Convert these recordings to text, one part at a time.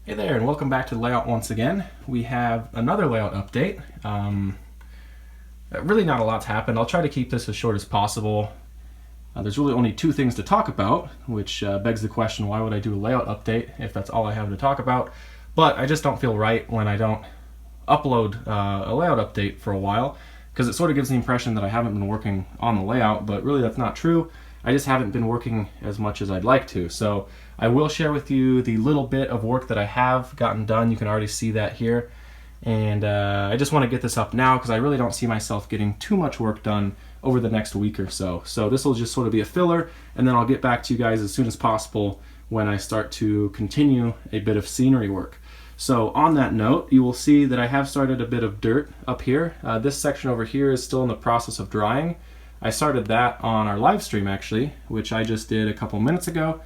Hey there, and welcome back to the layout once again. We have another layout update. Really not a lot's happened. I'll try to keep this as short as possible. There's really only two things to talk about, which begs the question, why would I do a layout update if that's all I have to talk about? But I just don't feel right when I don't upload a layout update for a while, because it sort of gives the impression that I haven't been working on the layout, but really that's not true. I just haven't been working as much as I'd like to. So I will share with you the little bit of work that I have gotten done. You can already see that here. And I just want to get this up now because I really don't see myself getting too much work done over the next week or so. So this will just sort of be a filler, and then I'll get back to you guys as soon as possible when I start to continue a bit of scenery work. So on that note, you will see that I have started a bit of dirt up here. This section over here is still in the process of drying. I started that on our live stream actually, which I just did a couple minutes ago.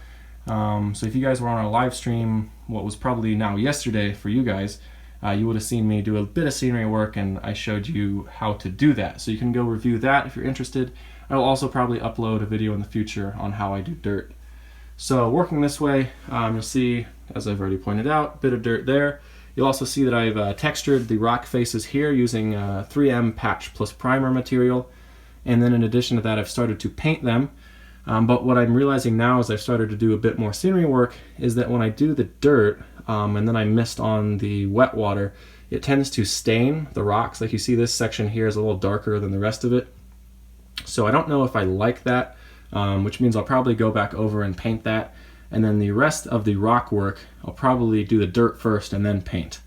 So if you guys were on our live stream, what was probably now yesterday for you guys, you would have seen me do a bit of scenery work, and I showed you how to do that. So you can go review that if you're interested. I will also probably upload a video in the future on how I do dirt. So working this way, you'll see, as I've already pointed out, a bit of dirt there. You'll also see that I've textured the rock faces here using 3M Patch Plus Primer material. And then in addition to that, I've started to paint them. But what I'm realizing now as I've started to do a bit more scenery work is that when I do the dirt and then I mist on the wet water, it tends to stain the rocks. Like you see, this section here is a little darker than the rest of it. So I don't know if I like that, which means I'll probably go back over and paint that. And then the rest of the rock work, I'll probably do the dirt first and then paint,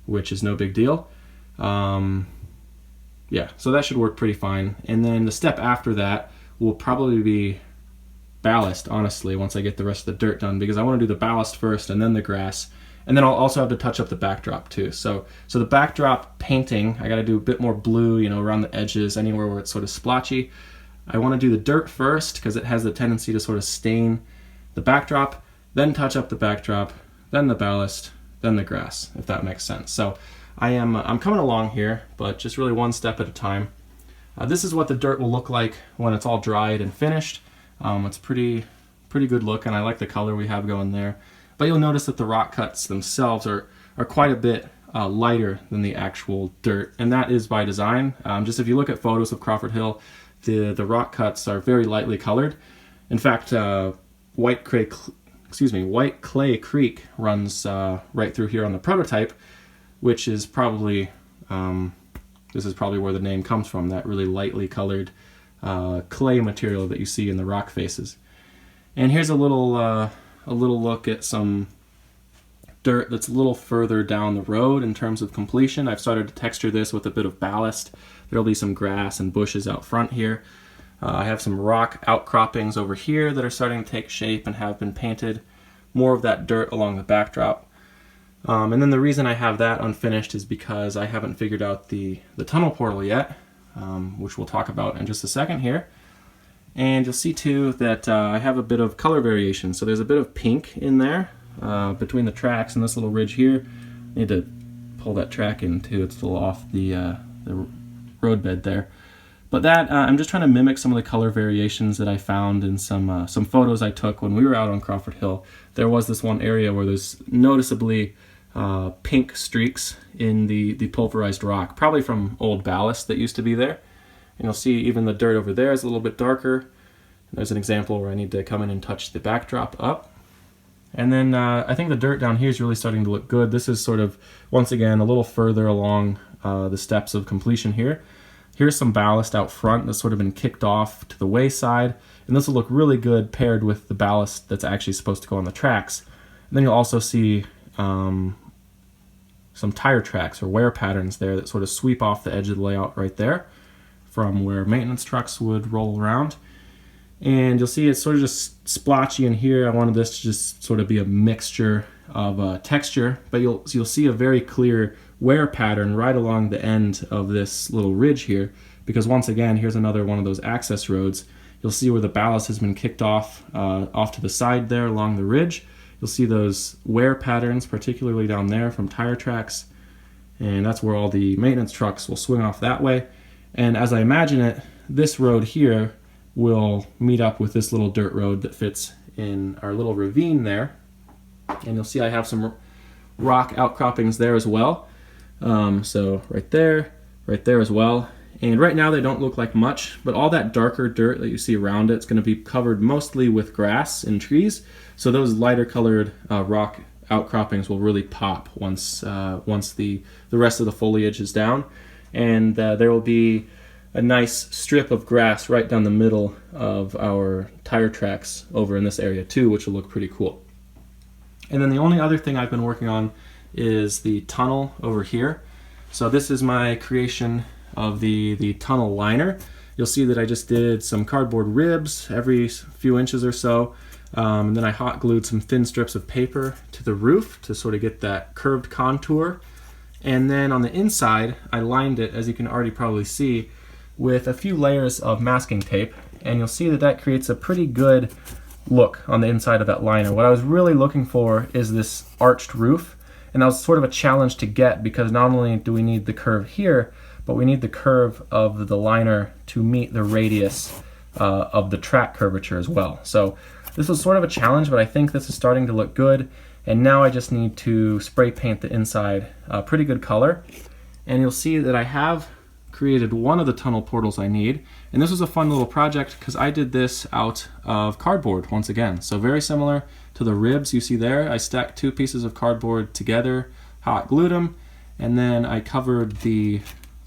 which is no big deal. Yeah, so that should work pretty fine. And then the step after that will probably be ballast, honestly, once I get the rest of the dirt done, because I want to do the ballast first and then the grass. And then I'll also have to touch up the backdrop too. So the backdrop painting, I got to do a bit more blue, you know, around the edges, anywhere where it's sort of splotchy. I want to do the dirt first because it has the tendency to sort of stain the backdrop, then touch up the backdrop, then the ballast, then the grass, if that makes sense. So I'm coming along here, but just really one step at a time. This is what the dirt will look like when it's all dried and finished. It's pretty good look, and I like the color we have going there. But you'll notice that the rock cuts themselves are quite a bit lighter than the actual dirt, and that is by design. Just if you look at photos of Crawford Hill, the rock cuts are very lightly colored. In fact, White Clay Creek runs right through here on the prototype, which is probably, this is probably where the name comes from, that really lightly colored clay material that you see in the rock faces. And here's a little look at some dirt that's a little further down the road in terms of completion. I've started to texture this with a bit of ballast. There'll be some grass and bushes out front here. I have some rock outcroppings over here that are starting to take shape and have been painted. More of that dirt along the backdrop. And then the reason I have that unfinished is because I haven't figured out the tunnel portal yet, which we'll talk about in just a second here. And you'll see too that I have a bit of color variation. So there's a bit of pink in there between the tracks and this little ridge here. I need to pull that track in too. It's a little off the roadbed there. But that, I'm just trying to mimic some of the color variations that I found in some photos I took when we were out on Crawford Hill. There was this one area where there's noticeably pink streaks in the pulverized rock, probably from old ballast that used to be there. And you'll see even the dirt over there is a little bit darker. There's an example where I need to come in and touch the backdrop up. And then I think the dirt down here is really starting to look good. This is sort of, once again, a little further along the steps of completion here. Here's some ballast out front that's sort of been kicked off to the wayside, and this will look really good paired with the ballast that's actually supposed to go on the tracks. And then you'll also see some tire tracks or wear patterns there that sort of sweep off the edge of the layout right there from where maintenance trucks would roll around. And you'll see it's sort of just splotchy in here. I wanted this to just sort of be a mixture of texture, but you'll see a very clear wear pattern right along the end of this little ridge here, because once again, here's another one of those access roads. You'll see where the ballast has been kicked off to the side there along the ridge. You'll see those wear patterns, particularly down there from tire tracks, and that's where all the maintenance trucks will swing off that way. And as I imagine it, this road here will meet up with this little dirt road that fits in our little ravine there. And you'll see I have some rock outcroppings there as well. So right there as well. And right now they don't look like much, but all that darker dirt that you see around it is going to be covered mostly with grass and trees. So those lighter colored rock outcroppings will really pop once the rest of the foliage is down. And there will be a nice strip of grass right down the middle of our tire tracks over in this area too, which will look pretty cool. And then the only other thing I've been working on is the tunnel over here. So this is my creation of the tunnel liner. You'll see that I just did some cardboard ribs every few inches or so. And then I hot glued some thin strips of paper to the roof to sort of get that curved contour. And then on the inside, I lined it, as you can already probably see, with a few layers of masking tape. And you'll see that that creates a pretty good look on the inside of that liner. What I was really looking for is this arched roof. And that was sort of a challenge to get, because not only do we need the curve here, but we need the curve of the liner to meet the radius of the track curvature as well. So this was sort of a challenge, but I think this is starting to look good. And now I just need to spray paint the inside a pretty good color. And you'll see that I have created one of the tunnel portals I need. And this was a fun little project because I did this out of cardboard once again. So very similar to the ribs you see there. I stacked 2 pieces of cardboard together, hot glued them, and then I covered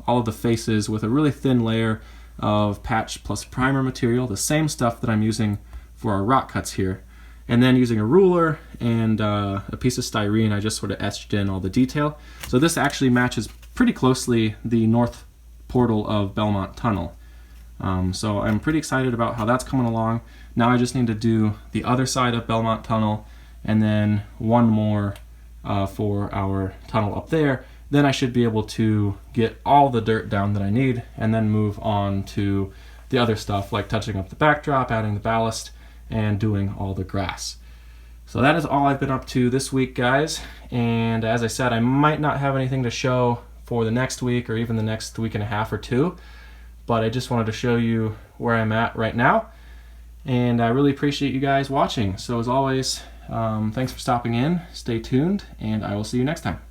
all of the faces with a really thin layer of patch plus primer material, the same stuff that I'm using for our rock cuts here. And then using a ruler and a piece of styrene, I just sort of etched in all the detail. So this actually matches pretty closely the north portal of Belmont Tunnel. So I'm pretty excited about how that's coming along. Now I just need to do the other side of Belmont Tunnel and then one more for our tunnel up there. Then I should be able to get all the dirt down that I need and then move on to the other stuff like touching up the backdrop, adding the ballast, and doing all the grass. So that is all I've been up to this week, guys. And as I said, I might not have anything to show for the next week or even the next week and a half or two, but I just wanted to show you where I'm at right now. And I really appreciate you guys watching. So as always, thanks for stopping in, stay tuned, and I will see you next time.